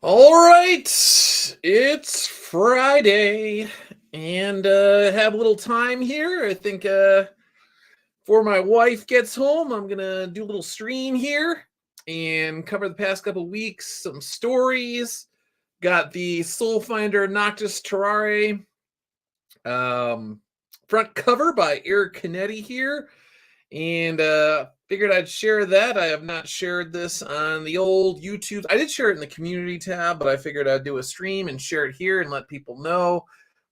All right, it's Friday, and have a little time here. I think before my wife gets home, I'm gonna do a little stream here and cover the past couple weeks, some stories. Got the Soulfinder Noctis Terrare um, front cover by Eric Canetti here, and figured I'd share that. I have not shared this on the old YouTube. I did share it in the community tab, but I figured I'd do a stream and share it here and let people know.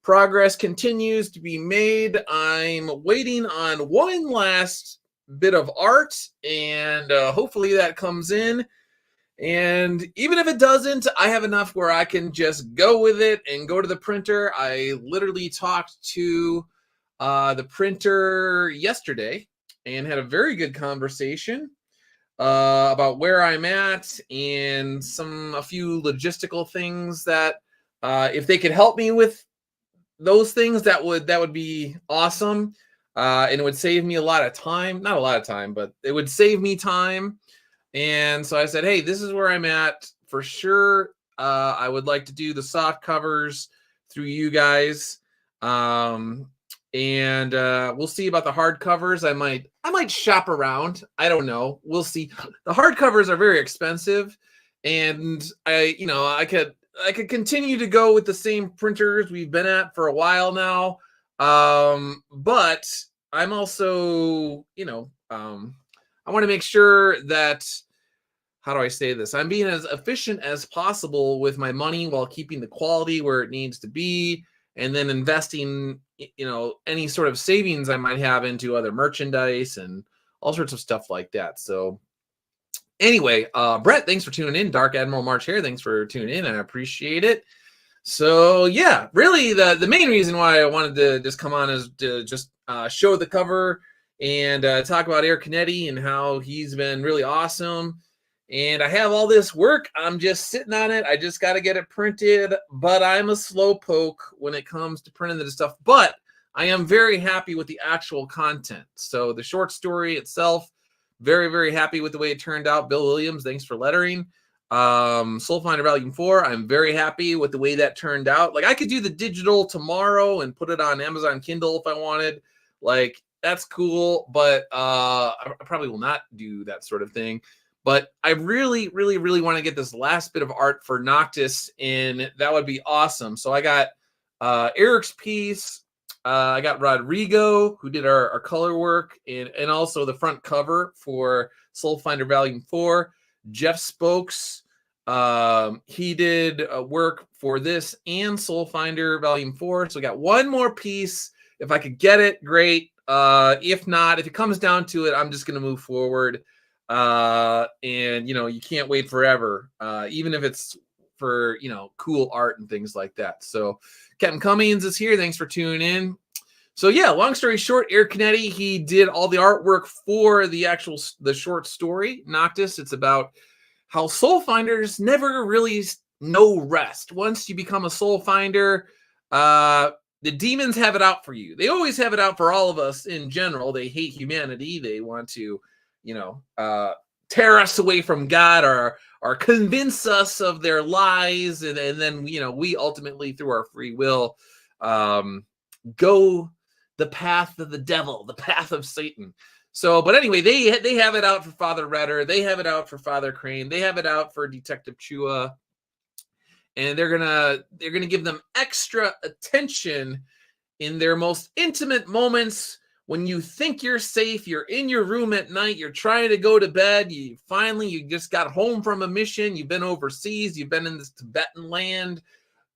Progress continues to be made. I'm waiting on one last bit of art, and hopefully that comes in. And even if it doesn't, I have enough where I can just go with it and go to the printer. I literally talked to the printer yesterday and had a very good conversation about where I'm at and a few logistical things that if they could help me with those things, that would be awesome. And it would save me a lot of time. Not a lot of time, but it would save me time. And so I said, hey, this is where I'm at for sure. I would like to do the soft covers through you guys. And we'll see about the hard covers. I might shop around. I don't know. We'll see. The hard covers are very expensive, and I could continue to go with the same printers we've been at for a while now. But I'm also, I want to make sure that, how do I say this? I'm being as efficient as possible with my money while keeping the quality where it needs to be, and then investing, any sort of savings I might have into other merchandise and all sorts of stuff like that. So anyway, Brett, thanks for tuning in. Dark Admiral March here. Thanks for tuning in. I appreciate it. So yeah, really the main reason why I wanted to just come on is to just show the cover and talk about Eric Canetti and how he's been really awesome. And I have all this work. I'm just sitting on it. I just got to get it printed, but I'm a slow poke when it comes to printing the stuff. But I am very happy with the actual content. So the short story itself, very, very happy with the way it turned out. Bill Williams, thanks for lettering. Soulfinder Volume 4, I'm very happy with the way that turned out. Like, I could do the digital tomorrow and put it on Amazon Kindle if I wanted. Like, that's cool, but I probably will not do that sort of thing. But I really, really, really want to get this last bit of art for Noctis, and that would be awesome. So I got Eric's piece. I got Rodrigo, who did our color work, and also the front cover for Soulfinder Volume 4. Jeff Spokes, he did work for this and Soulfinder Volume 4. So I got one more piece. If I could get it, great. If not, if it comes down to it, I'm just going to move forward. And you can't wait forever, even if it's for cool art and things like that. So Captain Cummings is here. Thanks for tuning in. So yeah, long story short, Eric Canetti, he did all the artwork for the short story Noctis. It's about how soul finders never really know rest. Once you become a soul finder, the demons have it out for you. They always have it out for all of us in general. They hate humanity. They want to tear us away from God or convince us of their lies. And then, we ultimately, through our free will, go the path of the devil, the path of Satan. So, but anyway, they have it out for Father Redder. They have it out for Father Crane. They have it out for Detective Chua. And they're gonna give them extra attention in their most intimate moments. When you think you're safe, you're in your room at night, you're trying to go to bed, you just got home from a mission, you've been overseas, you've been in this Tibetan land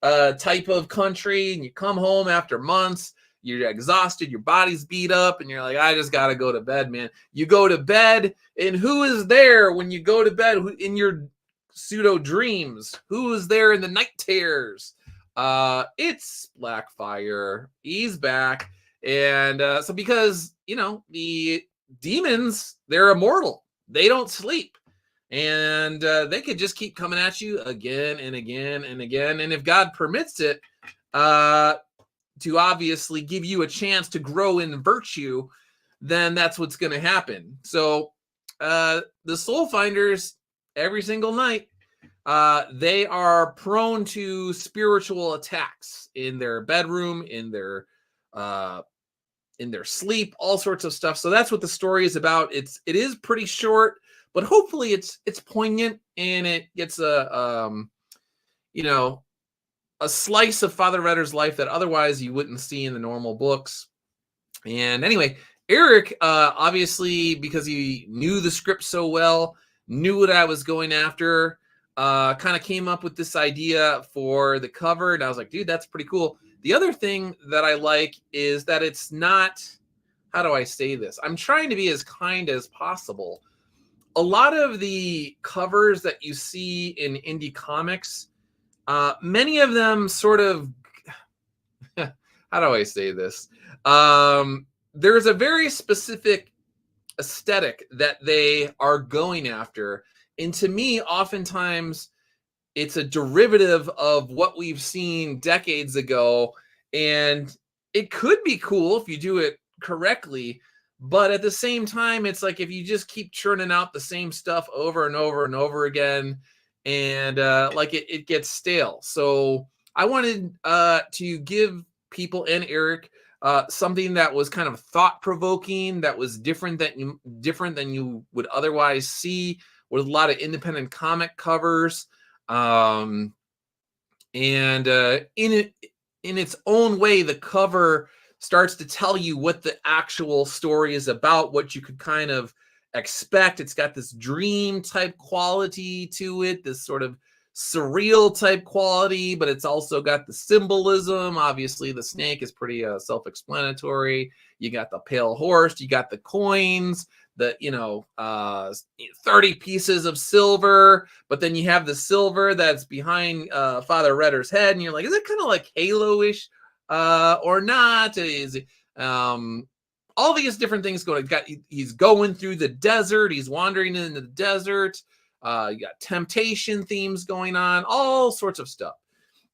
type of country, and you come home after months, you're exhausted, your body's beat up, and you're like, I just got to go to bed, man. You go to bed, and who is there when you go to bed in your pseudo dreams? Who is there in the night terrors? It's Blackfire. He's back. And so because, the demons, they're immortal. They don't sleep. And they could just keep coming at you again and again and again. And if God permits it, to obviously give you a chance to grow in virtue, then that's what's going to happen. So the soul finders, every single night, they are prone to spiritual attacks in their bedroom, in their sleep, all sorts of stuff. So that's what the story is about. It is pretty short, but hopefully it's poignant and it gets a slice of Father Redder's life that otherwise you wouldn't see in the normal books. And anyway, Eric, obviously, because he knew the script so well, knew what I was going after, kind of came up with this idea for the cover. And I was like, dude, that's pretty cool. The other thing that I like is that it's not, how do I say this? I'm trying to be as kind as possible. A lot of the covers that you see in indie comics, many of them sort of, how do I say this? There's a very specific aesthetic that they are going after. And to me, oftentimes, it's a derivative of what we've seen decades ago. And it could be cool if you do it correctly. But at the same time, it's like if you just keep churning out the same stuff over and over and over again, and it gets stale. So I wanted to give people and Eric something that was kind of thought-provoking, that was different than you would otherwise see, with a lot of independent comic covers. In its own way, the cover starts to tell you what the actual story is about, what you could kind of expect. It's got this dream type quality to it, this sort of surreal type quality, but it's also got the symbolism. Obviously, the snake is pretty self-explanatory. You got the pale horse, you got the coins, the 30 pieces of silver, but then you have the silver that's behind Father Redder's head, and you're like, is it kind of like Halo-ish or not? Is it all these different things going? He's going through the desert, he's wandering in the desert. You got temptation themes going on, all sorts of stuff.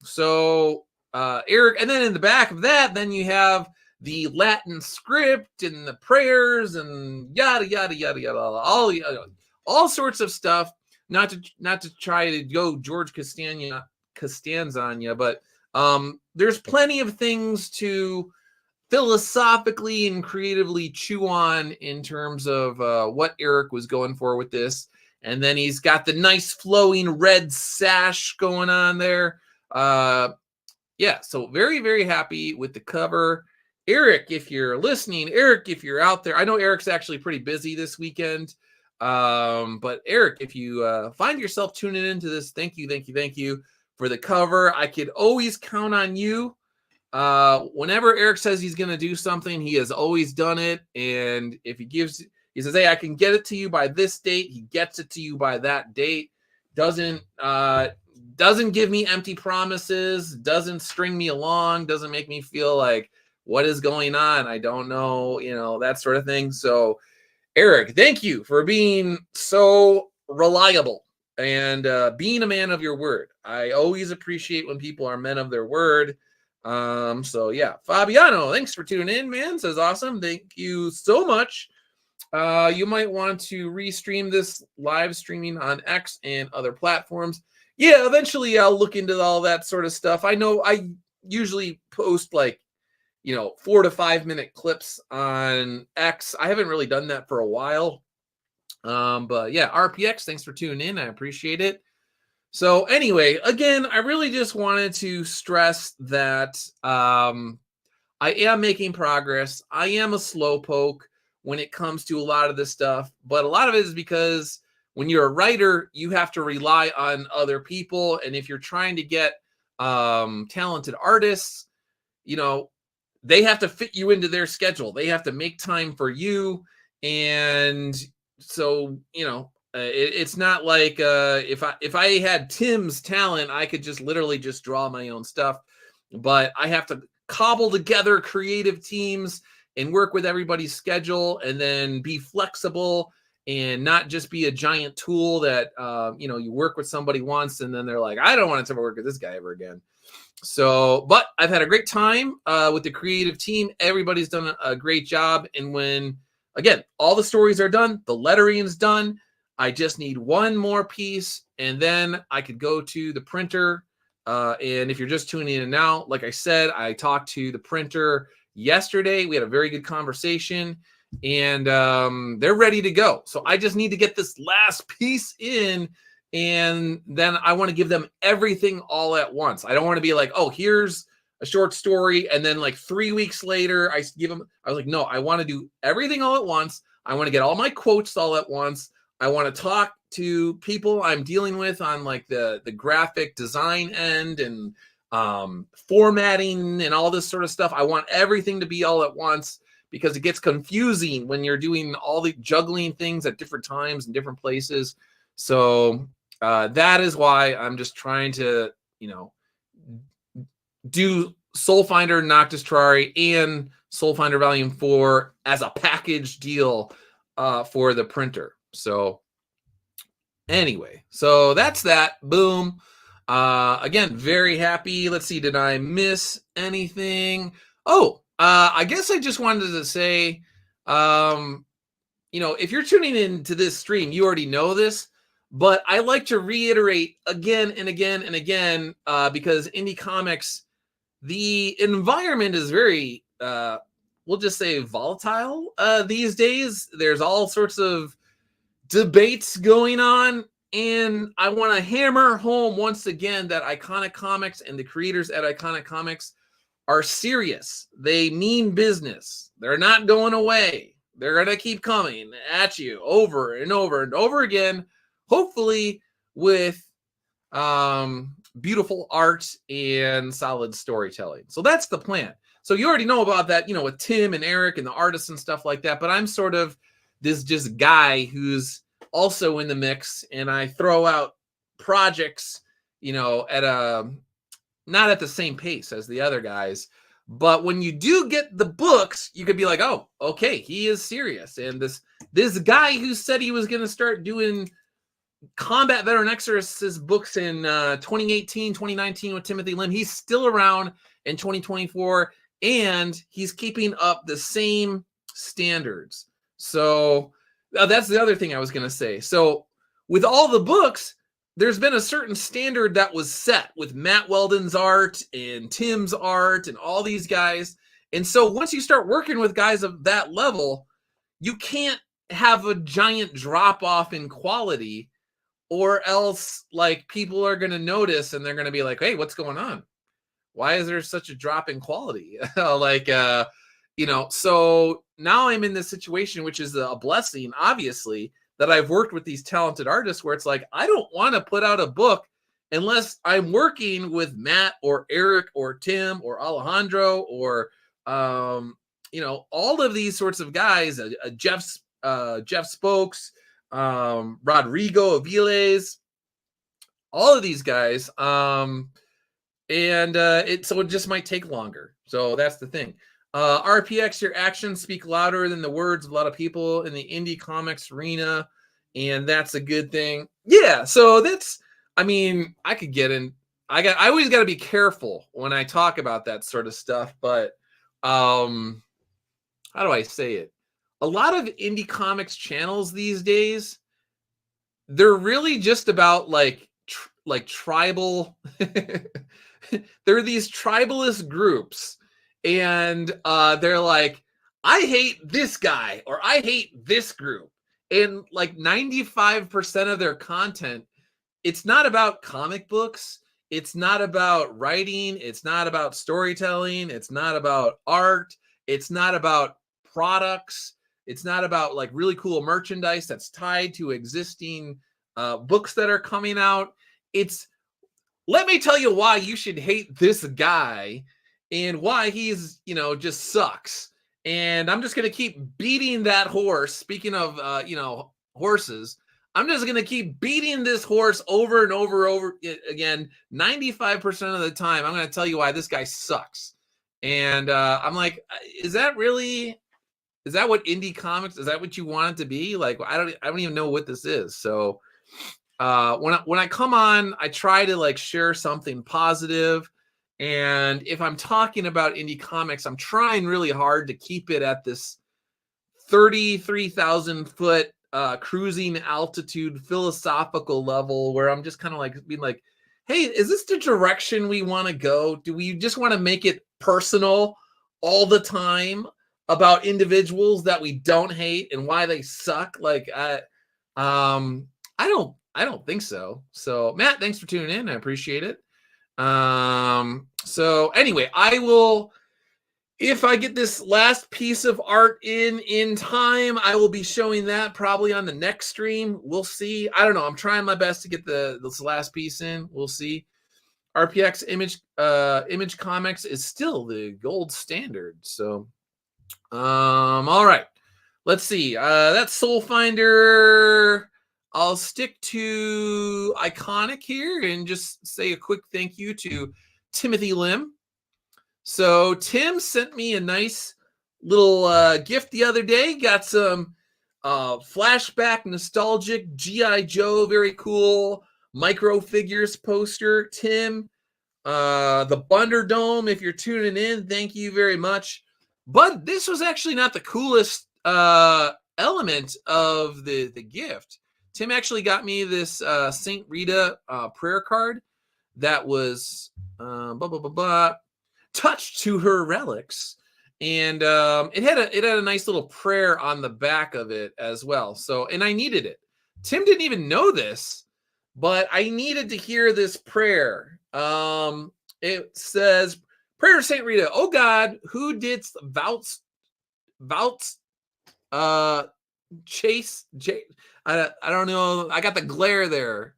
So Eric, and then in the back of that, then you have the Latin script and the prayers and yada yada yada yada, all sorts of stuff. Not to try to go George Costanza on you, but there's plenty of things to philosophically and creatively chew on in terms of what Eric was going for with this. And then he's got the nice flowing red sash going on there. So very, very happy with the cover. Eric, if you're listening, Eric, if you're out there, I know Eric's actually pretty busy this weekend. But Eric, if you find yourself tuning into this, thank you for the cover. I could always count on you. Whenever Eric says he's going to do something, he has always done it. And if he says, hey, I can get it to you by this date, he gets it to you by that date. Doesn't give me empty promises, doesn't string me along, doesn't make me feel like, what is going on? I don't know, that sort of thing. So Eric, thank you for being so reliable and being a man of your word. I always appreciate when people are men of their word. Fabiano, thanks for tuning in, man. Says awesome. Thank you so much. You might want to restream this live streaming on X and other platforms. Yeah, eventually I'll look into all that sort of stuff. I know I usually post 4 to 5 minute clips on X. I haven't really done that for a while. But yeah, RPX, thanks for tuning in. I appreciate it. So anyway, again, I really just wanted to stress that I am making progress. I am a slowpoke when it comes to a lot of this stuff, but a lot of it is because when you're a writer, you have to rely on other people. And if you're trying to get talented artists, they have to fit you into their schedule. They have to make time for you. And so, it's not like if I had Tim's talent, I could just literally just draw my own stuff. But I have to cobble together creative teams and work with everybody's schedule, and then be flexible and not just be a giant tool that, you work with somebody once and then they're like, I don't want to ever work with this guy ever again. So, but I've had a great time with the creative team. Everybody's done a great job. And when, again, all the stories are done, the lettering is done, I just need one more piece, and then I could go to the printer. And if you're just tuning in now, like I said, I talked to the printer yesterday. We had a very good conversation, and they're ready to go. So I just need to get this last piece in, and then I want to give them everything all at once. I don't want to be like, oh, here's a short story, and then like 3 weeks later, I give them. I was like, no, I want to do everything all at once. I want to get all my quotes all at once. I want to talk to people I'm dealing with on like the graphic design end and formatting and all this sort of stuff. I want everything to be all at once because it gets confusing when you're doing all the juggling things at different times and different places. So that is why I'm just trying to, do Soulfinder, Noctis Terrores, and Soulfinder Volume 4 as a package deal for the printer. So anyway, so that's that. Boom. Again, very happy. Let's see, did I miss anything? Oh, I guess I just wanted to say, if you're tuning into this stream, you already know this, but I like to reiterate again and again and again, because indie comics, the environment is very, we'll just say volatile these days. There's all sorts of debates going on, and I want to hammer home once again that Iconic Comics and the creators at Iconic Comics are serious. They mean business. They're not going away. They're going to keep coming at you over and over and over again, hopefully with beautiful art and solid storytelling. So that's the plan. So you already know about that, with Tim and Eric and the artists and stuff like that, but I'm sort of this just guy who's also in the mix, and I throw out projects, at not at the same pace as the other guys. But when you do get the books, you could be like, oh, okay, he is serious. And this guy who said he was going to start doing Combat Veteran Exorcist books in 2018, 2019 with Timothy Lim, he's still around in 2024, and he's keeping up the same standards. So that's the other thing I was going to say. So with all the books, there's been a certain standard that was set with Matt Weldon's art and Tim's art and all these guys. And so once you start working with guys of that level, you can't have a giant drop off in quality, or else like people are going to notice and they're going to be like, hey, what's going on? Why is there such a drop in quality? So now I'm in this situation, which is a blessing, obviously, that I've worked with these talented artists where it's like, I don't want to put out a book unless I'm working with Matt or Eric or Tim or Alejandro or, all of these sorts of guys, Jeff Spokes, Rodrigo Aviles, all of these guys. So it just might take longer. So that's the thing. RPX, your actions speak louder than the words of a lot of people in the indie comics arena, and that's a good thing. Yeah, so I could get in. I always got to be careful when I talk about that sort of stuff, but how do I say it? A lot of indie comics channels these days, they're really just about like tribal. They're these tribalist groups. And they're like, I hate this guy or I hate this group. And like 95% of their content, it's not about comic books. It's not about writing. It's not about storytelling. It's not about art. It's not about products. It's not about like really cool merchandise that's tied to existing books that are coming out. It's, let me tell you why you should hate this guy and why he's, just sucks. And I'm just going to keep beating that horse. Speaking of, horses, I'm just going to keep beating this horse over and over again. 95% of the time, I'm going to tell you why this guy sucks. And I'm like, is that what indie comics, is that what you want it to be? Like, I don't even know what this is. So when I come on, I try to like share something positive. And if I'm talking about indie comics, I'm trying really hard to keep it at this 33,000 foot cruising altitude philosophical level where I'm just kind of like being like, hey, is this the direction we want to go? Do we just want to make it personal all the time about individuals that we don't hate and why they suck? Like, I don't think so. So Matt, thanks for tuning in. I appreciate it. So anyway, I will, if I get this last piece of art in time, I will be showing that probably on the next stream. We'll see. I don't know. I'm trying my best to get this last piece in. We'll see. RPX image comics is still the gold standard. So, all right. Let's see. That's Soulfinder. I'll stick to Iconic here and just say a quick thank you to Timothy Lim. So Tim sent me a nice little gift the other day. Got some flashback nostalgic G.I. Joe, very cool micro figures poster. Tim, the Bunderdome, if you're tuning in, thank you very much. But this was actually not the coolest element of the gift. Tim actually got me this Saint Rita prayer card that was touched to her relics, and it had a nice little prayer on the back of it as well. So, and I needed it. Tim didn't even know this, but I needed to hear this prayer. It says, "Prayer to Saint Rita. Oh God, who didst chase? I don't know. I got the glare there.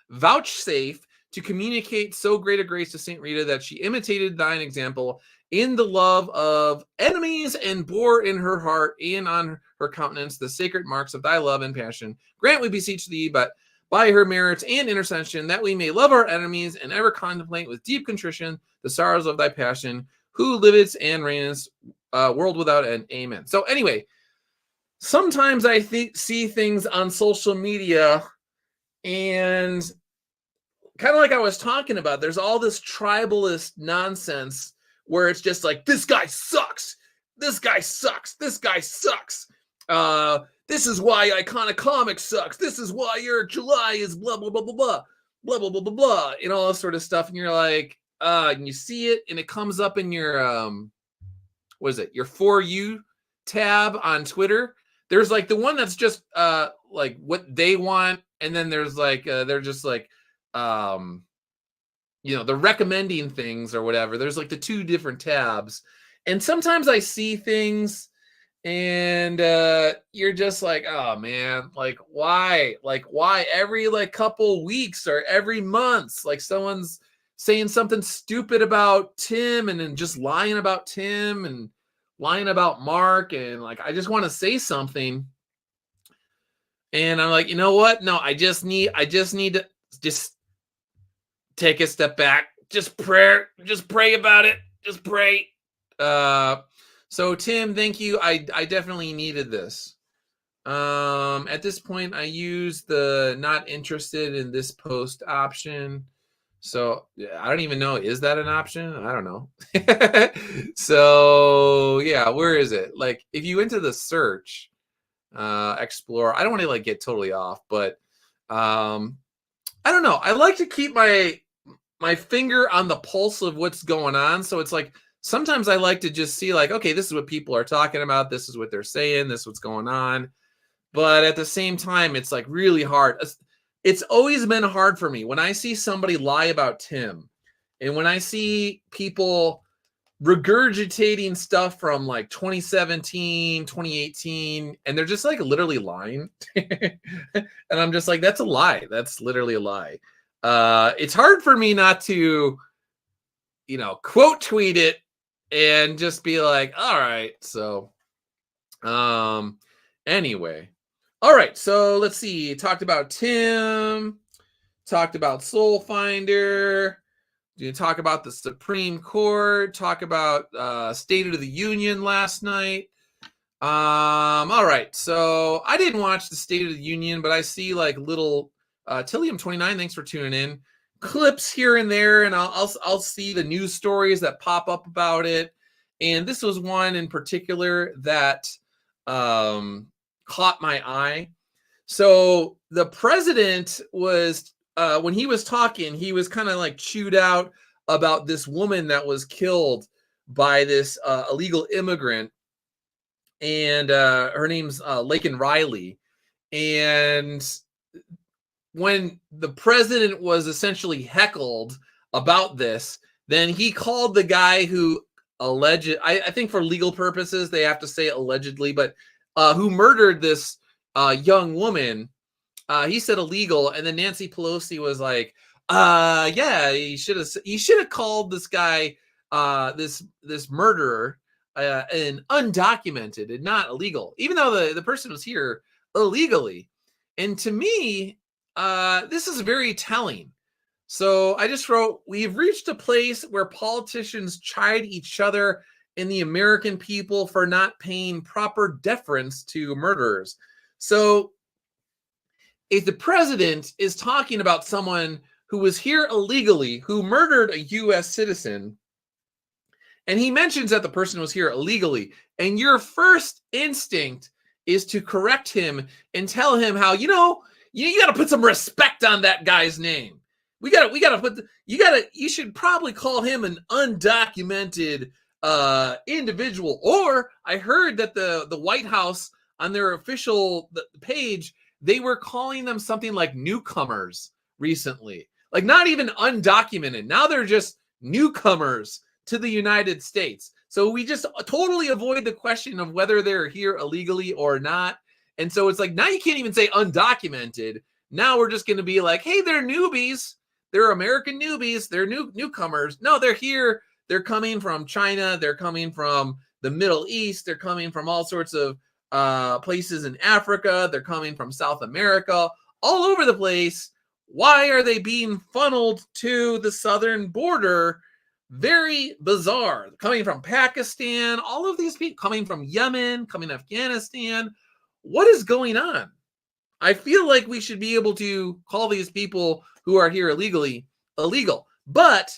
Vouchsafe to communicate so great a grace to Saint Rita that she imitated thine example in the love of enemies and bore in her heart and on her countenance the sacred marks of thy love and passion. Grant, we beseech thee, but by her merits and intercession, that we may love our enemies and ever contemplate with deep contrition the sorrows of thy passion, who livest and reignest world without end. Amen." So anyway, sometimes I see things on social media, and kind of like I was talking about, there's all this tribalist nonsense where it's just like, this guy sucks. This guy sucks. This guy sucks. This is why Iconic Comics sucks. This is why your July is blah, blah, blah, blah, blah, blah, blah, blah, blah, blah, and all this sort of stuff. And you're like, and you see it, and it comes up in your, what is it? Your For You tab on Twitter. There's like the one that's just like what they want, and then there's like they're just like you know, they're recommending things or whatever. There's like the two different tabs, and sometimes I see things, and you're just like, oh man, like why every like couple weeks or every month, like someone's saying something stupid about Tim and then just lying about Tim and lying about Mark, and like I just want to say something, and I'm like, you know what? No, I just need to just take a step back, just pray about it, just pray. So Tim, thank you. I definitely needed this. At this point, I use the not interested in this post option. So I don't even know. Is that an option? I don't know. So yeah, where is it? Like if you enter the search, explore, I don't want to like get totally off, but I don't know. I like to keep my finger on the pulse of what's going on. So it's like, sometimes I like to just see like, okay, this is what people are talking about. This is what they're saying. This is what's going on. But at the same time, it's like really hard. It's always been hard for me when I see somebody lie about Tim, and when I see people regurgitating stuff from like 2017, 2018, and they're just like literally lying. And I'm just like, that's a lie. That's literally a lie. It's hard for me not to, you know, quote tweet it and just be like, all right. So, anyway. All right, so let's see. Talked about Tim, talked about Soulfinder, talk about the Supreme Court, talk about State of the Union last night. All right, so I didn't watch the State of the Union, but I see like little Tillium29, thanks for tuning in, clips here and there, and I'll see the news stories that pop up about it. And this was one in particular that caught my eye. So the president was, when he was talking, he was kind of like chewed out about this woman that was killed by this illegal immigrant. And her name's Laken Riley. And when the president was essentially heckled about this, then he called the guy who I think for legal purposes, they have to say allegedly, but who murdered this young woman, he said illegal. And then Nancy Pelosi was like, yeah, he should have called this guy, this murderer, an undocumented and not illegal, even though the person was here illegally. And to me, this is very telling. So I just wrote, we've reached a place where politicians chide each other and the American people for not paying proper deference to murderers. So if the president is talking about someone who was here illegally, who murdered a U.S. citizen, and he mentions that the person was here illegally, and your first instinct is to correct him and tell him how, you got to put some respect on that guy's name. You should probably call him an undocumented individual. Or I heard that the White House on their official page, they were calling them something like newcomers recently, like not even undocumented. Now they're just newcomers to the United States. So we just totally avoid the question of whether they're here illegally or not. And so it's like, now you can't even say undocumented. Now we're just going to be like, hey, they're newbies. They're American newbies. They're newcomers. No, they're here. They're coming from China. They're coming from the Middle East. They're coming from all sorts of places in Africa. They're coming from South America, all over the place. Why are they being funneled to the southern border? Very bizarre. Coming from Pakistan, all of these people coming from Yemen, coming from Afghanistan. What is going on? I feel like we should be able to call these people who are here illegally illegal. But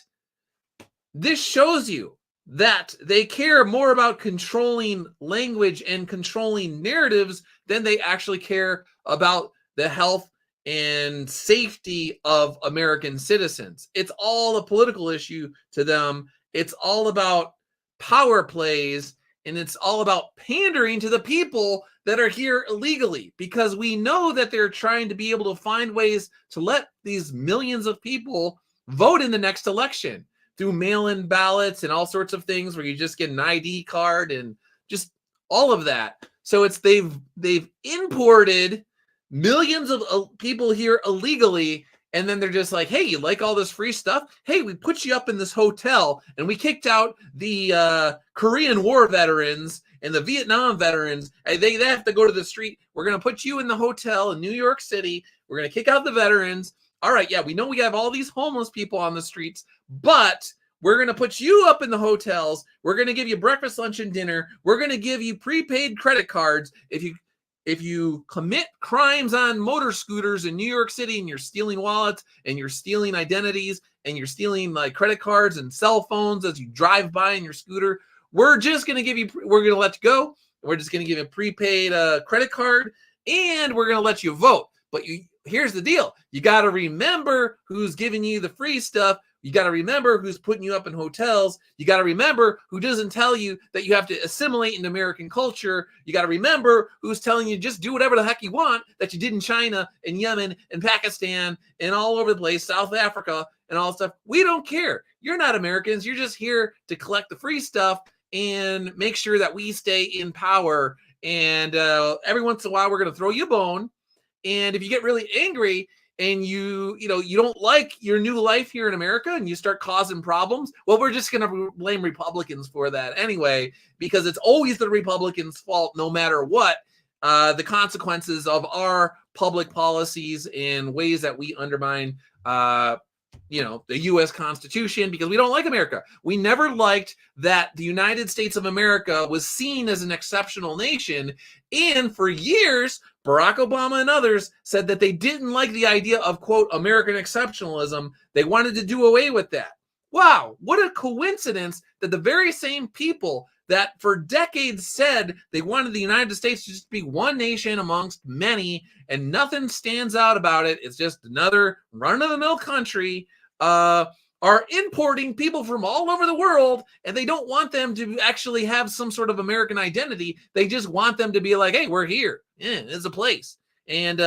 this shows you that they care more about controlling language and controlling narratives than they actually care about the health and safety of American citizens. It's all a political issue to them. It's all about power plays, and it's all about pandering to the people that are here illegally, because we know that they're trying to be able to find ways to let these millions of people vote in the next election through mail-in ballots and all sorts of things where you just get an ID card and just all of that. So it's they've imported millions of people here illegally, and then they're just like, hey, you like all this free stuff? Hey, we put you up in this hotel, and we kicked out the Korean War veterans and the Vietnam veterans. They have to go to the street. We're going to put you in the hotel in New York City. We're going to kick out the veterans. All right, yeah, we know we have all these homeless people on the streets, but we're going to put you up in the hotels. We're going to give you breakfast, lunch, and dinner. We're going to give you prepaid credit cards. If you commit crimes on motor scooters in New York City and you're stealing wallets and you're stealing identities and you're stealing like credit cards and cell phones as you drive by in your scooter, we're going to let you go. We're just going to give you a prepaid credit card, and we're going to let you vote. But here's the deal. You got to remember who's giving you the free stuff. You got to remember who's putting you up in hotels. You got to remember who doesn't tell you that you have to assimilate into American culture. You got to remember who's telling you just do whatever the heck you want that you did in China and Yemen and Pakistan and all over the place, South Africa and all stuff. We don't care. You're not Americans. You're just here to collect the free stuff and make sure that we stay in power. And every once in a while, we're going to throw you a bone. And if you get really angry and you don't like your new life here in America and you start causing problems, well, we're just going to blame Republicans for that anyway, because it's always the Republicans' fault no matter what, the consequences of our public policies and ways that we undermine the U.S. Constitution, because we don't like America. We never liked that the United States of America was seen as an exceptional nation. And for years, Barack Obama and others said that they didn't like the idea of, quote, American exceptionalism. They wanted to do away with that. Wow, what a coincidence that the very same people that for decades said they wanted the United States to just be one nation amongst many, and nothing stands out about it. It's just another run-of-the-mill country, are importing people from all over the world, and they don't want them to actually have some sort of American identity. They just want them to be like, hey, we're here. Yeah, it's a place. And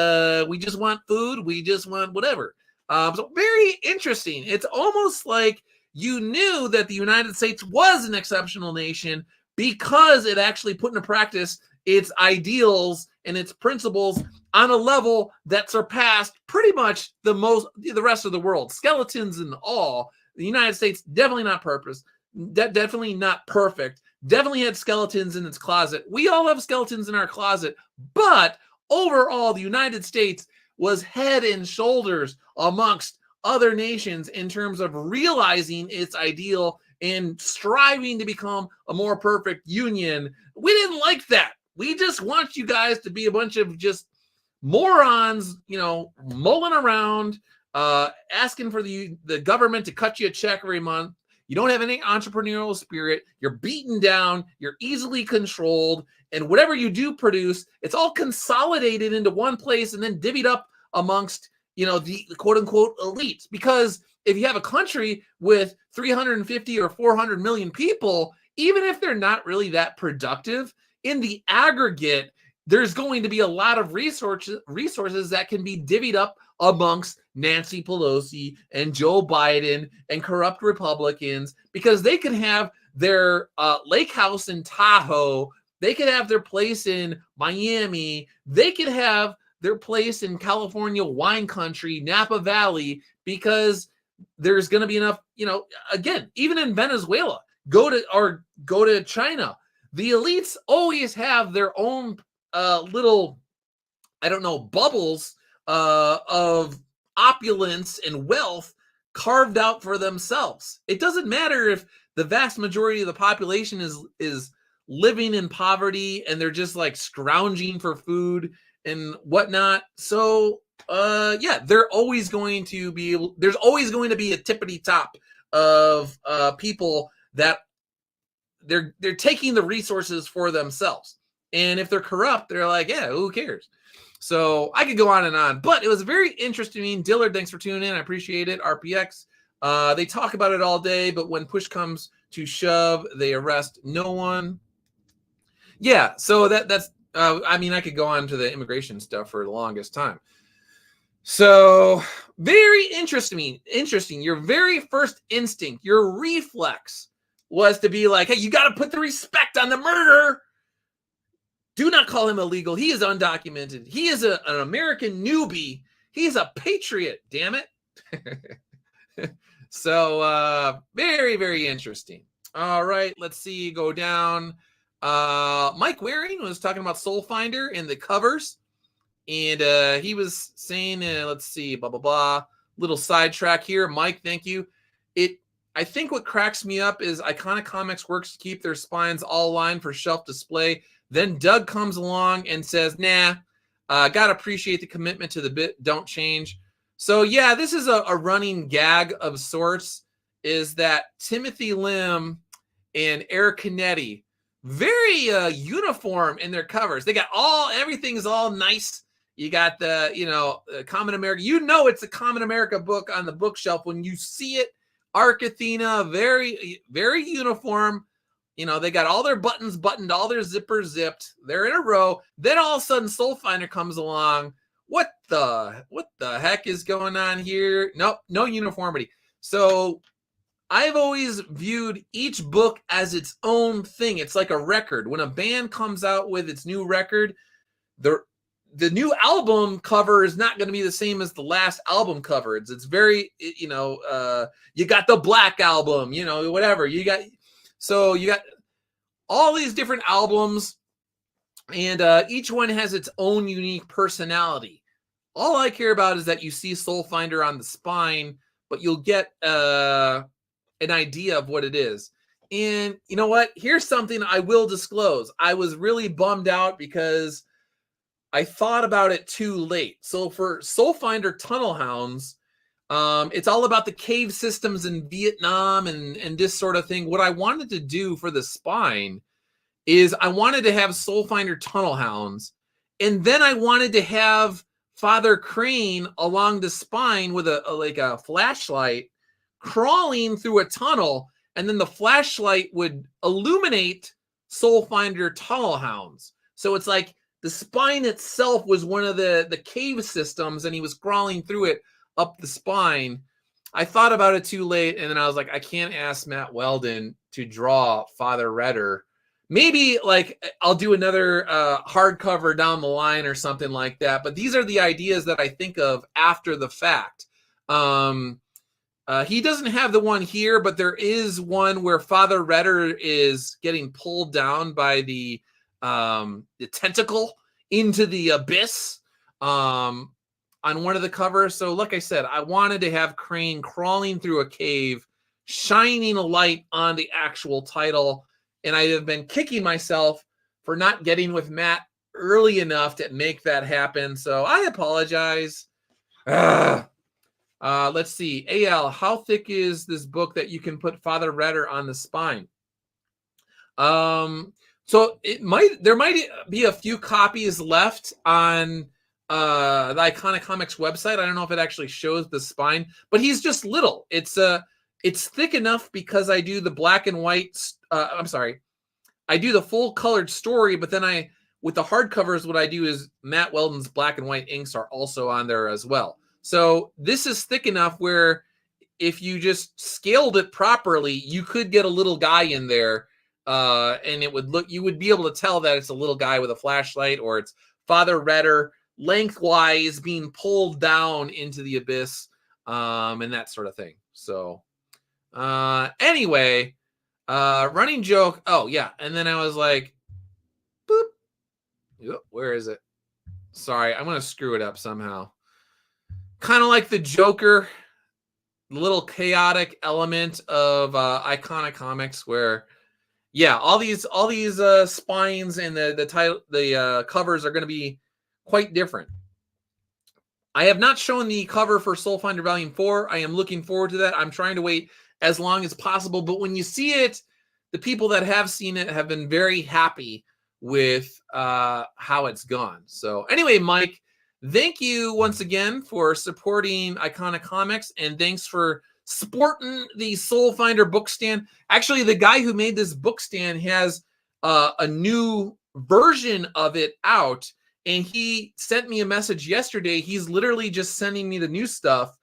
we just want food. We just want whatever. So very interesting. It's almost like you knew that the United States was an exceptional nation because it actually put into practice its ideals and its principles on a level that surpassed pretty much the rest of the world. Skeletons and all. The United States, definitely not definitely not perfect. Definitely had skeletons in its closet. We all have skeletons in our closet, but overall, the United States was head and shoulders amongst other nations in terms of realizing its ideal and striving to become a more perfect union. We didn't like that. We just want you guys to be a bunch of just morons, mulling around, asking for the government to cut you a check every month. You don't have any entrepreneurial spirit. You're beaten down. You're easily controlled. And whatever you do produce, it's all consolidated into one place and then divvied up amongst, the quote unquote elites. Because if you have a country with 350 or 400 million people, even if they're not really that productive, in the aggregate, there's going to be a lot of resources that can be divvied up amongst Nancy Pelosi and Joe Biden and corrupt Republicans, because they can have their lake house in Tahoe. They could have their place in Miami. They could have their place in California wine country, Napa Valley, because there's going to be enough, again, even in Venezuela, go to China. The elites always have their own little, bubbles of opulence and wealth carved out for themselves. It doesn't matter if the vast majority of the population is living in poverty and they're just like scrounging for food and whatnot. So there's always going to be a tippity top of people that they're taking the resources for themselves. And if they're corrupt, they're like, yeah, who cares? So I could go on and on, but it was very interesting. Dillard, thanks for tuning in. I appreciate it. RPX. They talk about it all day, but when push comes to shove, they arrest no one. Yeah, so that's I could go on to the immigration stuff for the longest time. So very interesting. Your very first instinct, your reflex was to be like, hey, you got to put the respect on the murderer. Do not call him illegal. He is undocumented. He is an American newbie. He's a patriot, damn it. So very, very interesting. All right, let's see, go down. Mike Waring was talking about Soulfinder and the covers. And he was saying, let's see, blah, blah, blah. Little sidetrack here. Mike, thank you. I think what cracks me up is Iconic Comics works to keep their spines all aligned for shelf display. Then Doug comes along and says, nah, gotta appreciate the commitment to the bit. Don't change. So, yeah, this is a running gag of sorts, is that Timothy Lim and Eric Canetti, very uniform in their covers. They got everything's all nice. You got the, Common America. It's a Common America book on the bookshelf when you see it. Arc Athena, very, very uniform. They got all their buttons buttoned, all their zippers zipped. They're in a row. Then all of a sudden, Soulfinder comes along. What the heck is going on here? Nope, no uniformity. So I've always viewed each book as its own thing. It's like a record. When a band comes out with its new record, the new album cover is not going to be the same as the last album cover. It's very, you got the Black Album, whatever. You got all these different albums, and each one has its own unique personality. All I care about is that you see Soulfinder on the spine, but you'll get an idea of what it is. And you know what? Here's something I will disclose. I was really bummed out because I thought about it too late. So for Soulfinder Tunnel Hounds, it's all about the cave systems in Vietnam and this sort of thing. What I wanted to do for the spine is I wanted to have Soulfinder Tunnel Hounds, and then I wanted to have Father Crane along the spine with a flashlight crawling through a tunnel, and then the flashlight would illuminate Soulfinder Tunnel Hounds. So it's like the spine itself was one of the cave systems, and he was crawling through it up the spine. I thought about it too late, and then I was like, I can't ask Matt Weldon to draw Father Redder. Maybe like I'll do another hardcover down the line or something like that. But these are the ideas that I think of after the fact. He doesn't have the one here, but there is one where Father Redder is getting pulled down by the tentacle into the abyss on one of the covers. So like I said, I wanted to have Crane crawling through a cave, shining a light on the actual title. And I have been kicking myself for not getting with Matt early enough to make that happen. So I apologize. Let's see. AL, how thick is this book that you can put Father Redder on the spine? So there might be a few copies left on the Iconic Comics website. I don't know if it actually shows the spine, but he's just little. It's thick enough because I do the black and white. I do the full colored story, but then with the hardcovers, what I do is Matt Weldon's black and white inks are also on there as well. So this is thick enough where if you just scaled it properly, you could get a little guy in there, and you would be able to tell that it's a little guy with a flashlight, or it's Father Redder lengthwise being pulled down into the abyss, and that sort of thing. So anyway, running joke. Oh yeah. And then I was like, boop. Where is it? Sorry. I'm going to screw it up somehow. Kind of like the Joker, the little chaotic element of Iconic Comics where, yeah, all these spines and the covers are going to be quite different. I have not shown the cover for Soulfinder Volume 4. I am looking forward to that. I'm trying to wait as long as possible. But when you see it, the people that have seen it have been very happy with how it's gone. So anyway, Mike, thank you once again for supporting Iconic Comics, and thanks for sporting the Soulfinder book stand. Actually, the guy who made this book stand has a new version of it out, and he sent me a message yesterday. He's literally just sending me the new stuff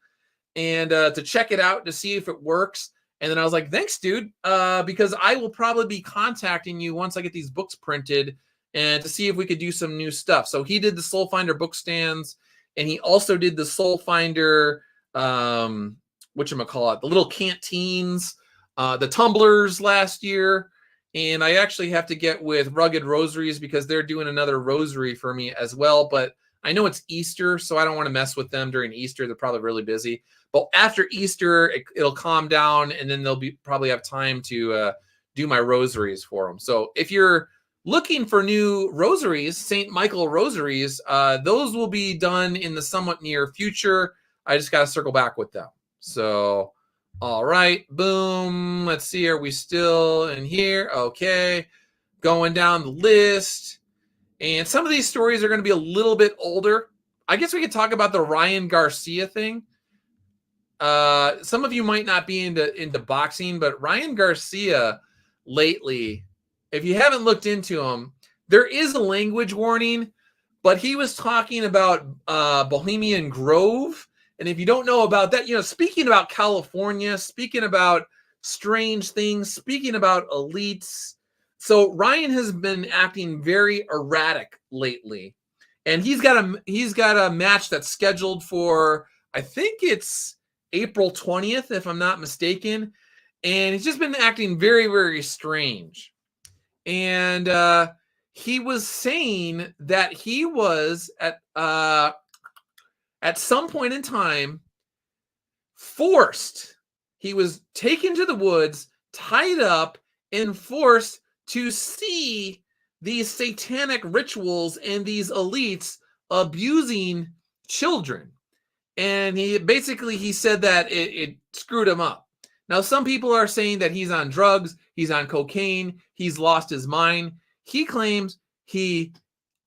and to check it out to see if it works. And then I was like, thanks, dude, because I will probably be contacting you once I get these books printed and to see if we could do some new stuff. So he did the Soulfinder book stands, and he also did the Soulfinder, whatchamacallit, the little canteens, the tumblers last year. And I actually have to get with Rugged Rosaries because they're doing another rosary for me as well. But I know it's Easter, so I don't want to mess with them during Easter. They're probably really busy. But after Easter, it'll calm down, and then they'll probably have time to do my rosaries for them. So if you're looking for new rosaries, St. Michael rosaries, those will be done in the somewhat near future. I just got to circle back with them. So, all right, boom. Let's see, are we still in here? Okay, going down the list. And some of these stories are going to be a little bit older. I guess we could talk about the Ryan Garcia thing. Some of you might not be into boxing, but Ryan Garcia lately, if you haven't looked into him, there is a language warning, but he was talking about Bohemian Grove. And if you don't know about that, speaking about California, speaking about strange things, speaking about elites. So Ryan has been acting very erratic lately. And he's got a match that's scheduled for, I think it's April 20th, if I'm not mistaken. And he's just been acting very, very strange. And he was saying that he was at some point in time forced. He was taken to the woods, tied up, and forced to see these satanic rituals and these elites abusing children. And he said that it screwed him up. Now, some people are saying that he's on drugs, he's on cocaine, he's lost his mind. He claims he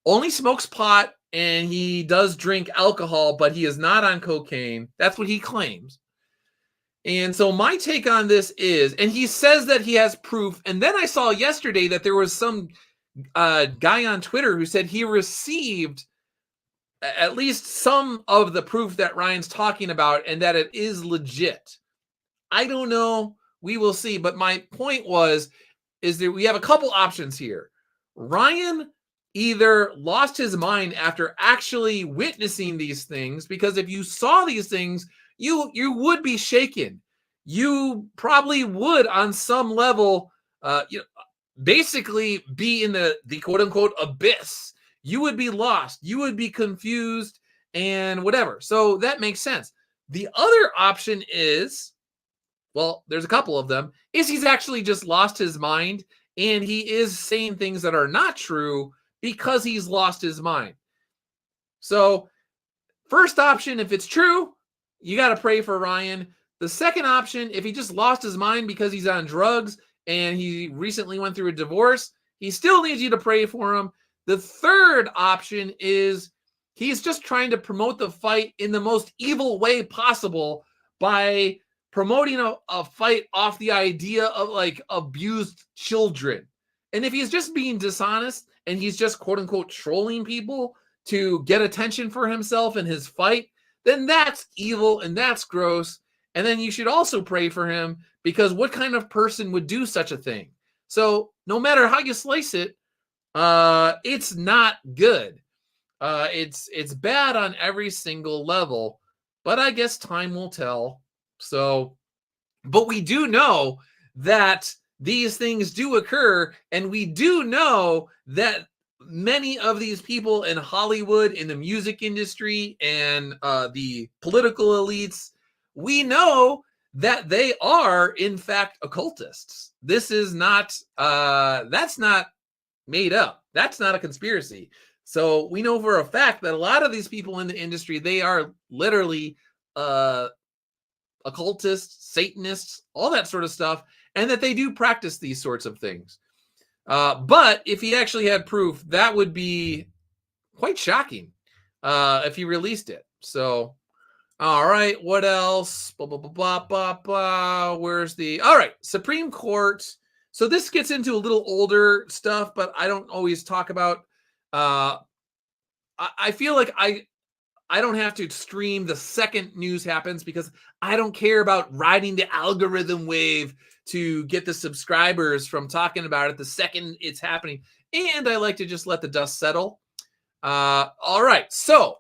only smokes pot and he does drink alcohol, but he is not on cocaine. That's what he claims. And so my take on this is, and he says that he has proof. And then I saw yesterday that there was some guy on Twitter who said he received at least some of the proof that Ryan's talking about and that it is legit. I don't know. We will see. But my point is that we have a couple options here. Ryan either lost his mind after actually witnessing these things, because if you saw these things, you would be shaken. You probably would on some level, basically be in the quote unquote abyss. You would be lost. You would be confused and whatever. So that makes sense. The other option is, well, there's a couple of them, is he's actually just lost his mind and he is saying things that are not true because he's lost his mind. So first option, if it's true, you got to pray for Ryan. The second option, if he just lost his mind because he's on drugs and he recently went through a divorce, he still needs you to pray for him. The third option is he's just trying to promote the fight in the most evil way possible by promoting a fight off the idea of like abused children. And if he's just being dishonest and he's just quote unquote trolling people to get attention for himself in his fight, then that's evil and that's gross. And then you should also pray for him, because what kind of person would do such a thing? So no matter how you slice it, it's not good. It's bad on every single level, but I guess time will tell. So, but we do know that these things do occur, and we do know that many of these people in Hollywood, in the music industry, and the political elites, we know that they are in fact occultists. This is not that's not made up. That's not a conspiracy. So we know for a fact that a lot of these people in the industry, they are literally occultists, Satanists, all that sort of stuff, and that they do practice these sorts of things. But if he actually had proof, that would be quite shocking if he released it. So, all right, what else? Blah, blah, blah, blah, blah, blah. Where's the... All right, Supreme Court. So this gets into a little older stuff, but I don't always talk about... I feel like I don't have to stream the second news happens, because I don't care about riding the algorithm wave to get the subscribers from talking about it the second it's happening. And I like to just let the dust settle. All right. So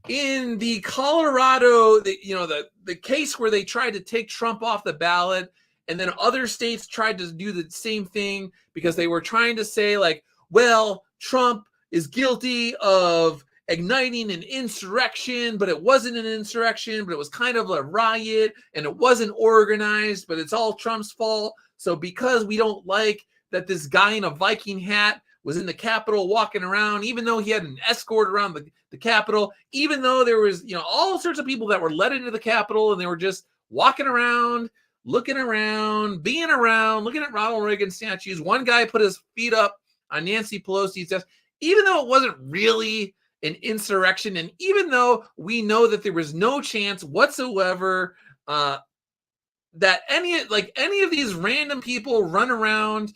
in the Colorado, the case where they tried to take Trump off the ballot, and then other states tried to do the same thing because they were trying to say like, well, Trump is guilty of igniting an insurrection, but it wasn't an insurrection, but it was kind of a riot, and it wasn't organized, but it's all Trump's fault. So because we don't like that this guy in a Viking hat was in the Capitol walking around, even though he had an escort around the Capitol, even though there was, all sorts of people that were let into the Capitol and they were just walking around, looking around, being around, looking at Ronald Reagan statues. One guy put his feet up on Nancy Pelosi's desk, even though it wasn't really an insurrection, and even though we know that there was no chance whatsoever that any of these random people run around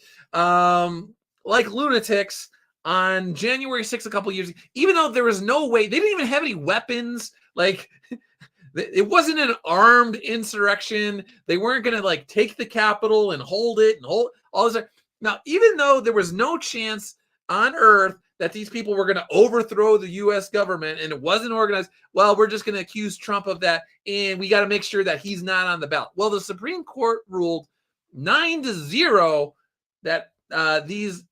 like lunatics on January 6th a couple years ago, even though there was no way, they didn't even have any weapons, like it wasn't an armed insurrection. They weren't going to take the Capitol and hold it and hold all this. Now, even though there was no chance on earth that these people were going to overthrow the U.S. government and it wasn't organized, well, we're just going to accuse Trump of that, and we got to make sure that he's not on the ballot. Well, the Supreme Court ruled 9-0 that these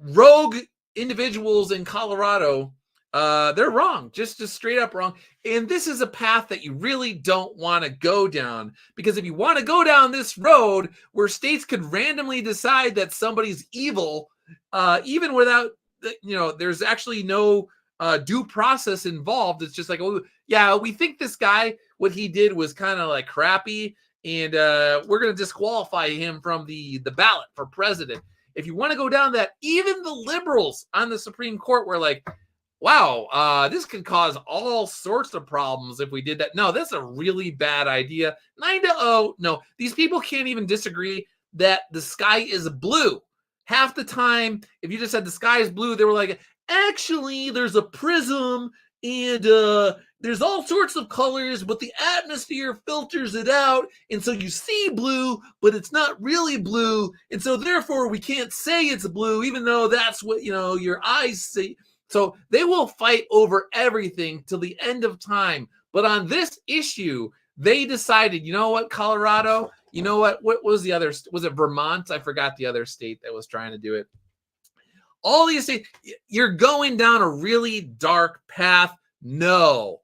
rogue individuals in Colorado, they're wrong, just straight up wrong. And this is a path that you really don't want to go down, because if you want to go down this road where states could randomly decide that somebody's evil, even without, there's actually no due process involved. It's just like, oh, yeah, we think this guy, what he did was kind of crappy, and we're going to disqualify him from the ballot for president. if you want to go down that, even the liberals on the Supreme Court were like, wow, this could cause all sorts of problems if we did that. No, that's a really bad idea. 9-0. No, these people can't even disagree that the sky is blue. Half the time, if you just said the sky is blue, they were like, actually, there's a prism and there's all sorts of colors, but the atmosphere filters it out. And so you see blue, but it's not really blue. And so therefore we can't say it's blue, even though that's what, your eyes see. So they will fight over everything till the end of time. But on this issue, they decided, you know what, Colorado, you know what was the other, was it Vermont? I forgot the other state that was trying to do it. All these states, you're going down a really dark path. No.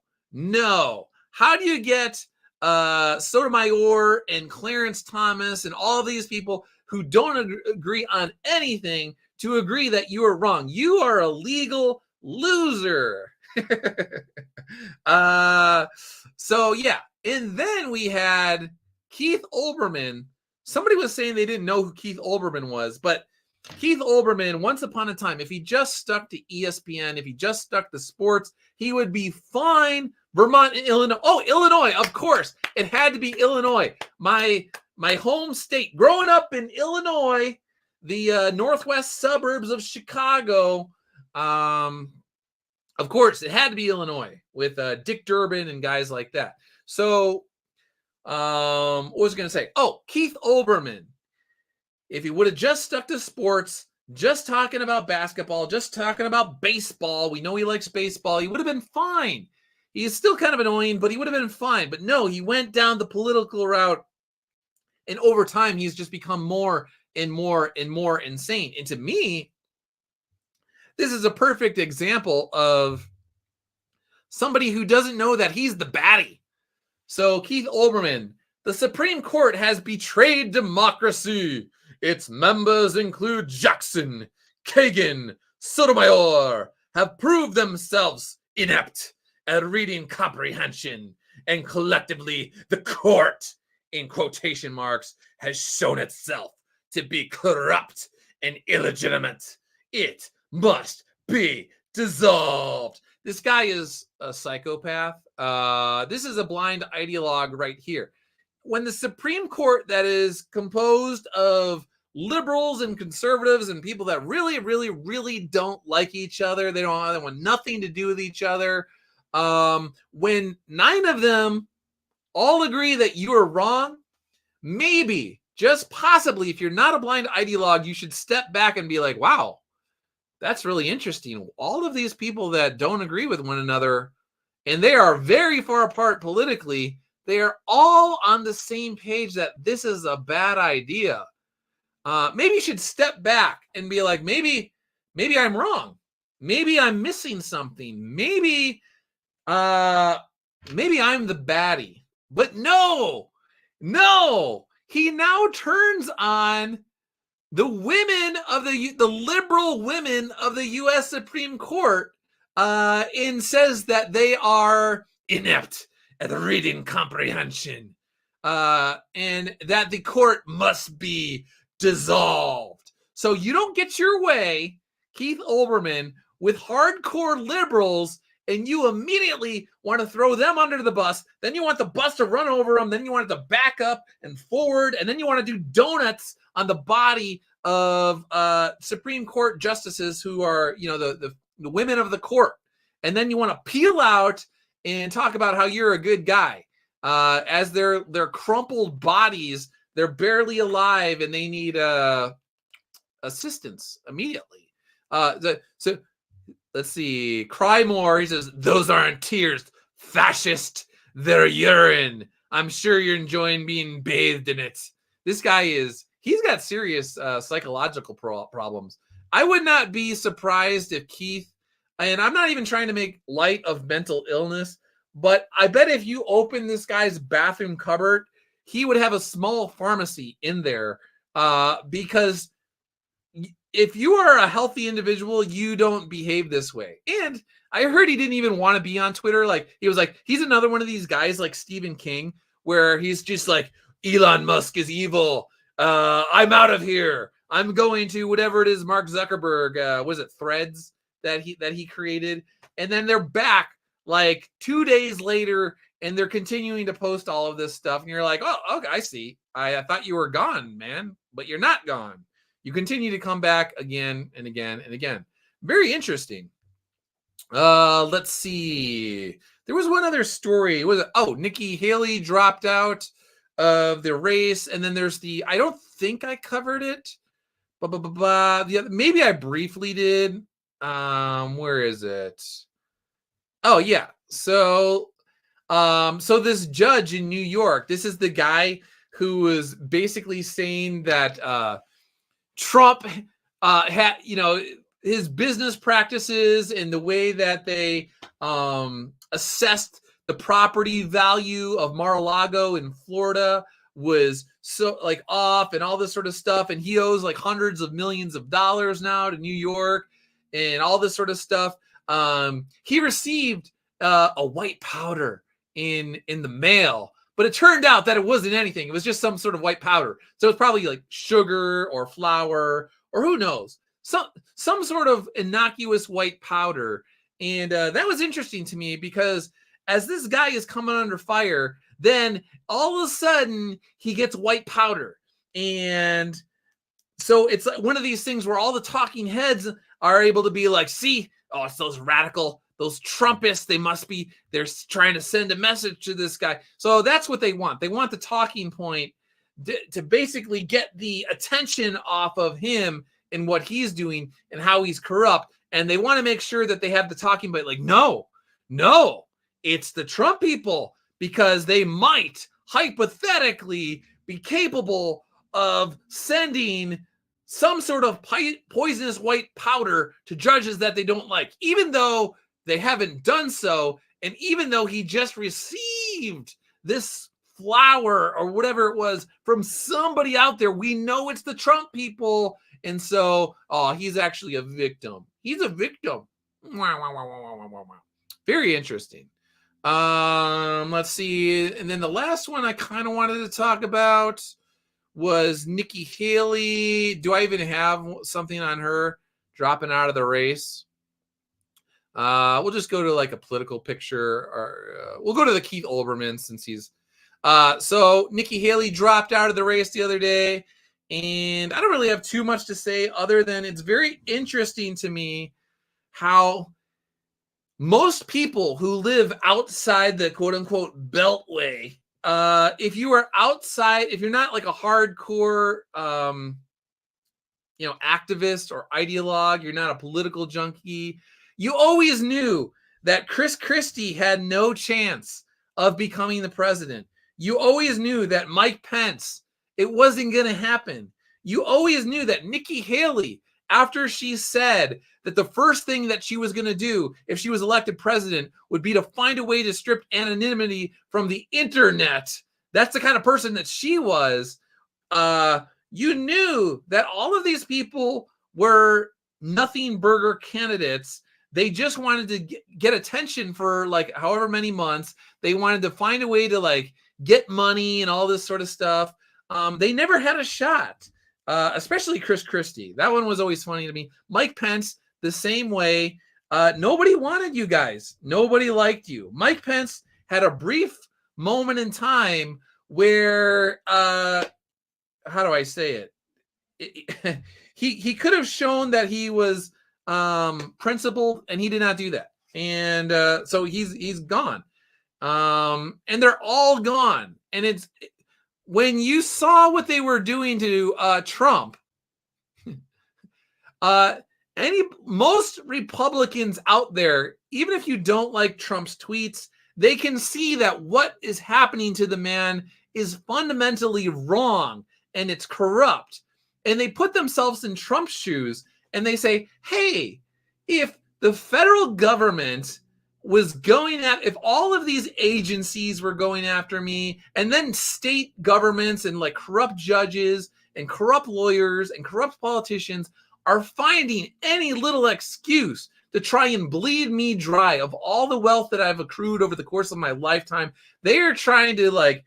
How do you get Sotomayor and Clarence Thomas and all these people who don't agree on anything to agree that you are wrong? You are a legal loser. So yeah. And then we had Keith Olbermann. Somebody was saying they didn't know who Keith Olbermann was, but Keith Olbermann, once upon a time, if he just stuck to ESPN, if he just stuck to sports, he would be fine. Vermont and Illinois. Oh, Illinois, of course. It had to be Illinois. My home state. Growing up in Illinois, the northwest suburbs of Chicago, of course, it had to be Illinois with Dick Durbin and guys like that. So, what was I going to say? Oh, Keith Olbermann. If he would have just stuck to sports, just talking about basketball, just talking about baseball, we know he likes baseball, he would have been fine. He is still kind of annoying, but he would have been fine. But no, he went down the political route, and over time, he's just become more and more and more insane. And to me, this is a perfect example of somebody who doesn't know that he's the baddie. So, Keith Olbermann, the Supreme Court has betrayed democracy. Its members include Jackson, Kagan, Sotomayor, have proved themselves inept at reading comprehension, and collectively the court, in quotation marks, has shown itself to be corrupt and illegitimate. It must be dissolved. This guy is a psychopath. This is a blind ideologue right here. When the Supreme Court that is composed of liberals and conservatives and people that really, really, really don't like each other, they want nothing to do with each other. When 9 of them all agree that you are wrong, maybe, just possibly, if you're not a blind ideologue, you should step back and be like, wow, that's really interesting. All of these people that don't agree with one another, and they are very far apart politically, they are all on the same page that this is a bad idea. Maybe you should step back and be like, maybe I'm wrong. Maybe I'm missing something. Maybe I'm the baddie. But no. He now turns on the women of the liberal women of the U.S. Supreme Court and says that they are inept at reading comprehension, and that the court must be dissolved. So you don't get your way, Keith Olbermann, with hardcore liberals, and you immediately want to throw them under the bus. Then you want the bus to run over them. Then you want it to back up and forward. And then you want to do donuts on the body of Supreme Court justices who are, the women of the court. And then you want to peel out and talk about how you're a good guy. As their crumpled bodies, they're barely alive and they need assistance immediately. So let's see. Cry more. He says, those aren't tears, fascist. They're urine. I'm sure you're enjoying being bathed in it. This guy he's got serious psychological problems. I would not be surprised if Keith, and I'm not even trying to make light of mental illness, but I bet if you open this guy's bathroom cupboard, he would have a small pharmacy in there, because if you are a healthy individual, you don't behave this way. And I heard he didn't even want to be on Twitter. Like, he was like, he's another one of these guys like Stephen King, where he's just like, Elon Musk is evil. I'm out of here. I'm going to whatever it is Mark Zuckerberg, was it Threads that he created? And then they're back like 2 days later and they're continuing to post all of this stuff. And you're like, oh, okay, I see. I thought you were gone, man, but you're not gone. You continue to come back again and again and again. Very interesting. Let's see. There was one other story. Nikki Haley dropped out of the race, and then there's I don't think I covered it. Maybe I briefly did. Where is it? Oh yeah. So this judge in New York, this is the guy who was basically saying that Trump had, his business practices and the way that they assessed the property value of Mar-a-Lago in Florida was so like off and all this sort of stuff. And he owes like hundreds of millions of dollars now to New York and all this sort of stuff. He received a white powder in the mail, but it turned out that it wasn't anything. It was just some sort of white powder. So it's probably like sugar or flour or who knows, some sort of innocuous white powder. And that was interesting to me because as this guy is coming under fire, then all of a sudden he gets white powder. And so it's like one of these things where all the talking heads are able to be like, see, oh, it's those Trumpists. They're trying to send a message to this guy. So that's what they want. They want the talking point to basically get the attention off of him and what he's doing and how he's corrupt. And they want to make sure that they have the talking point like, no, it's the Trump people, because they might hypothetically be capable of sending some sort of poisonous white powder to judges that they don't like, even though they haven't done so. And even though he just received this flower or whatever it was from somebody out there, we know it's the Trump people. And so, he's actually a victim. He's a victim. Very interesting. Let's see. And then the last one I kind of wanted to talk about was Nikki Haley. Do I even have something on her dropping out of the race? We'll just go to like a political picture, or we'll go to the Keith Olbermann since he's so Nikki Haley dropped out of the race the other day, and I don't really have too much to say other than it's very interesting to me how most people who live outside the quote unquote beltway, if you are outside, if you're not like a hardcore activist or ideologue, you're not a political junkie, you always knew that Chris Christie had no chance of becoming the president. You always knew that Mike Pence, it wasn't going to happen. You always knew that Nikki Haley, after she said that the first thing that she was going to do if she was elected president would be to find a way to strip anonymity from the internet. That's the kind of person that she was. You knew that all of these people were nothing burger candidates. They just wanted to get attention for like however many months. They wanted to find a way to like get money and all this sort of stuff. They never had a shot, especially Chris Christie. That one was always funny to me. Mike Pence, the same way. Nobody wanted you guys. Nobody liked you. Mike Pence had a brief moment in time where, how do I say it? He could have shown that he was principled, and he did not do that. And so he's gone. And they're all gone. And it's when you saw what they were doing to Trump, most Republicans out there, even if you don't like Trump's tweets, they can see that what is happening to the man is fundamentally wrong and it's corrupt. And they put themselves in Trump's shoes and they say, hey, if the federal government was going if all of these agencies were going after me, and then state governments and like corrupt judges and corrupt lawyers and corrupt politicians are finding any little excuse to try and bleed me dry of all the wealth that I've accrued over the course of my lifetime, they are trying to like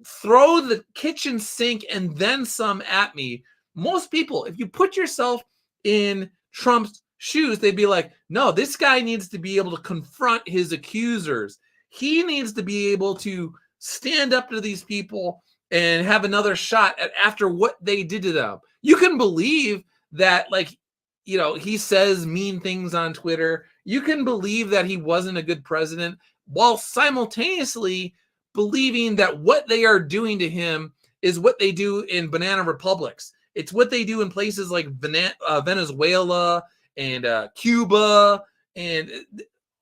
throw the kitchen sink and then some at me. most people, if you put yourself in Trump's shoes, they'd be like, no, this guy needs to be able to confront his accusers. He needs to be able to stand up to these people and have another shot at after what they did to them. You can believe that, like, you know, he says mean things on Twitter. You can believe that he wasn't a good president while simultaneously believing that what they are doing to him is what they do in banana republics. It's what they do in places like Venezuela and Cuba and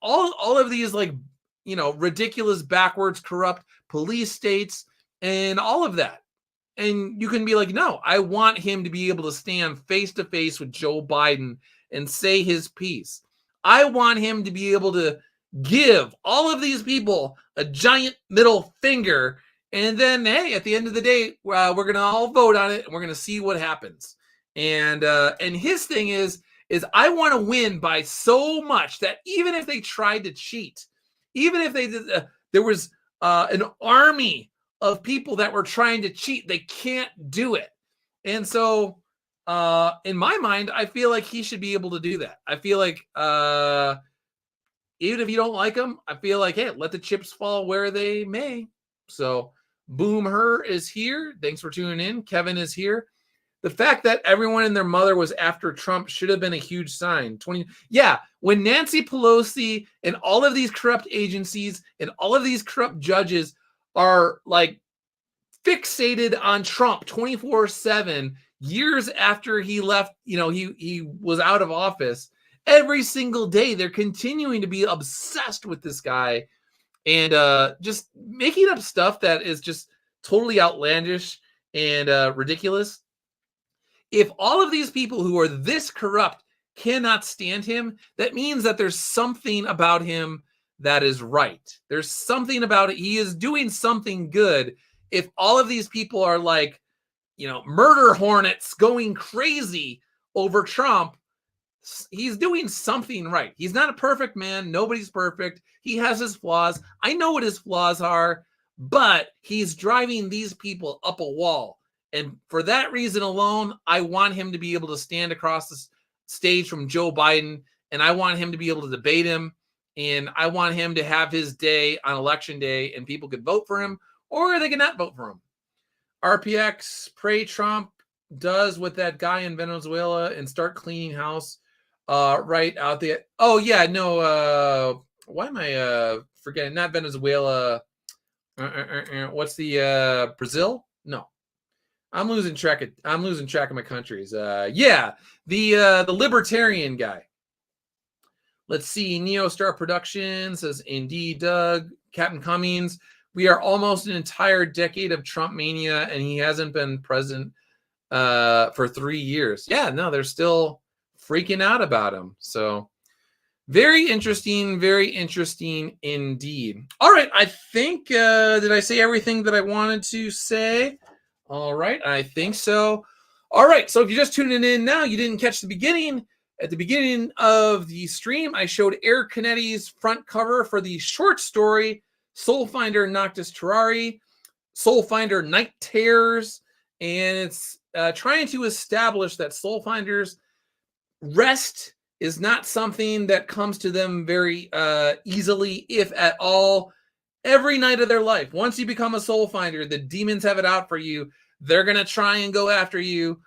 all of these, like, you know, ridiculous, backwards, corrupt police states and all of that. And you can be like, no, I want him to be able to stand face to face with Joe Biden and say his piece. I want him to be able to give all of these people a giant middle finger. And then, hey, at the end of the day, we're going to all vote on it and we're going to see what happens. And his thing is I want to win by so much that even if they tried to cheat, even if they did, there was an army of people that were trying to cheat, they can't do it. And so in my mind, I feel like he should be able to do that. I feel like even if you don't like him, I feel like, hey, let the chips fall where they may. So Boom Her is here. Thanks for tuning in. Kevin is here. The fact that everyone and their mother was after Trump should have been a huge sign. When Nancy Pelosi and all of these corrupt agencies and all of these corrupt judges are like fixated on Trump 24/7 years after he left, you know, he was out of office, every single day they're continuing to be obsessed with this guy and just making up stuff that is just totally outlandish and ridiculous. If all of these people who are this corrupt cannot stand him, that means that there's something about him that is right. There's something about it. He is doing something good. If all of these people are like, you know, murder hornets going crazy over Trump, he's doing something right. He's not a perfect man. Nobody's perfect. He has his flaws. I know what his flaws are, but he's driving these people up a wall. And for that reason alone, I want him to be able to stand across the stage from Joe Biden, and I want him to be able to debate him, and I want him to have his day on election day, and people could vote for him, or they could not vote for him. RPX, pray Trump does what that guy in Venezuela and start cleaning house right out there. Oh, yeah, no, why am I forgetting? Not Venezuela. What's the Brazil? No. I'm losing track of my countries. The libertarian guy. Let's see. Neostar Productions says, indeed, Doug. Captain Cummings. We are almost an entire decade of Trump mania, and he hasn't been president for 3 years. Yeah, no, they're still freaking out about him. So very interesting indeed. All right, I think, did I say everything that I wanted to say? All right, I think so. All right, so if you're just tuning in now, you didn't catch the beginning. At the beginning of the stream, I showed Eric Canetti's front cover for the short story, Soulfinder Noctis Terrores, Soulfinder Night Terrors, and it's trying to establish that Soulfinders rest is not something that comes to them very easily, if at all. Every night of their life, once you become a soul finder, the demons have it out for you. They're going to try and go after you,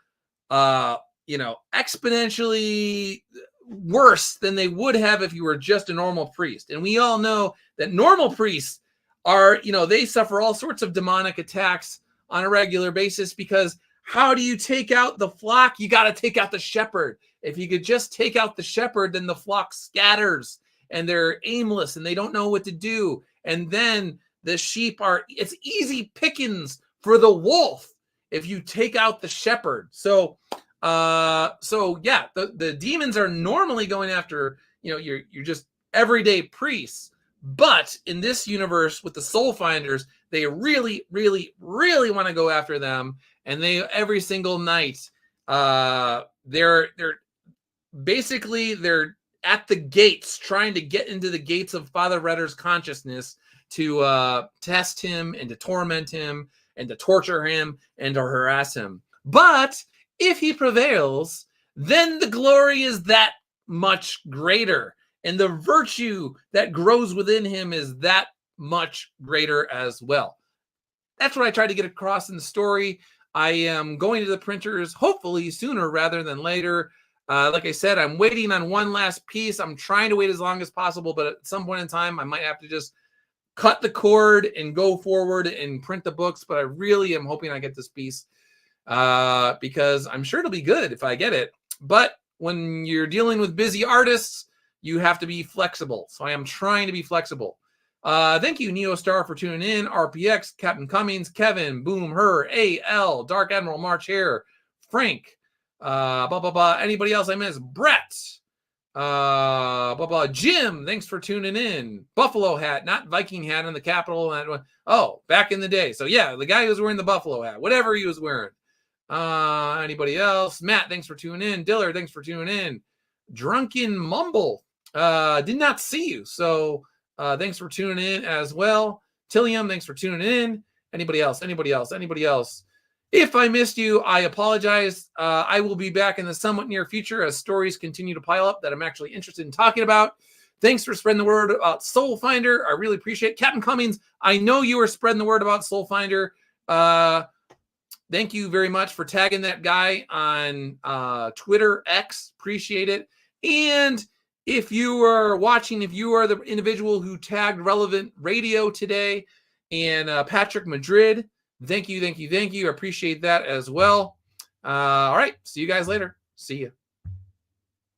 exponentially worse than they would have if you were just a normal priest. And we all know that normal priests are, they suffer all sorts of demonic attacks on a regular basis, because how do you take out the flock? You got to take out the shepherd. If you could just take out the shepherd, then the flock scatters and they're aimless and they don't know what to do. And then the sheep it's easy pickings for the wolf if you take out the shepherd. So the demons are normally going after, you're just everyday priests. But in this universe with the soul finders, they really, really, really want to go after them. And they, every single night, they're at the gates, trying to get into the gates of Father Redder's consciousness to test him and to torment him and to torture him and to harass him. But If he prevails, then the glory is that much greater, and the virtue that grows within him is that much greater as well. That's what I tried to get across in the story. I am going to the printers hopefully sooner rather than later. Like I said, I'm waiting on one last piece. I'm trying to wait as long as possible, but at some point in time, I might have to just cut the cord and go forward and print the books. But I really am hoping I get this piece because I'm sure it'll be good if I get it. But when you're dealing with busy artists, you have to be flexible. So I am trying to be flexible. Thank you, Neostar, for tuning in. RPX, Captain Cummings, Kevin, Boom, Her, AL, Dark Admiral, March Hare, Frank, anybody else I missed? Brett, Jim, thanks for tuning in. Buffalo hat, not Viking hat in the Capitol. Oh, back in the day. So yeah, the guy who was wearing the buffalo hat, whatever he was wearing. Anybody else? Matt, thanks for tuning in. Diller, thanks for tuning in. Drunken Mumble, did not see you. So thanks for tuning in as well. Tillium, thanks for tuning in. Anybody else? If I missed you, I apologize. I will be back in the somewhat near future as stories continue to pile up that I'm actually interested in talking about. Thanks for spreading the word about Soulfinder. I really appreciate it. Captain Cummings, I know you are spreading the word about Soulfinder. Thank you very much for tagging that guy on Twitter X. Appreciate it. And if you are watching, if you are the individual who tagged Relevant Radio today and Patrick Madrid, thank you. I appreciate that as well. All right. See you guys later. See you.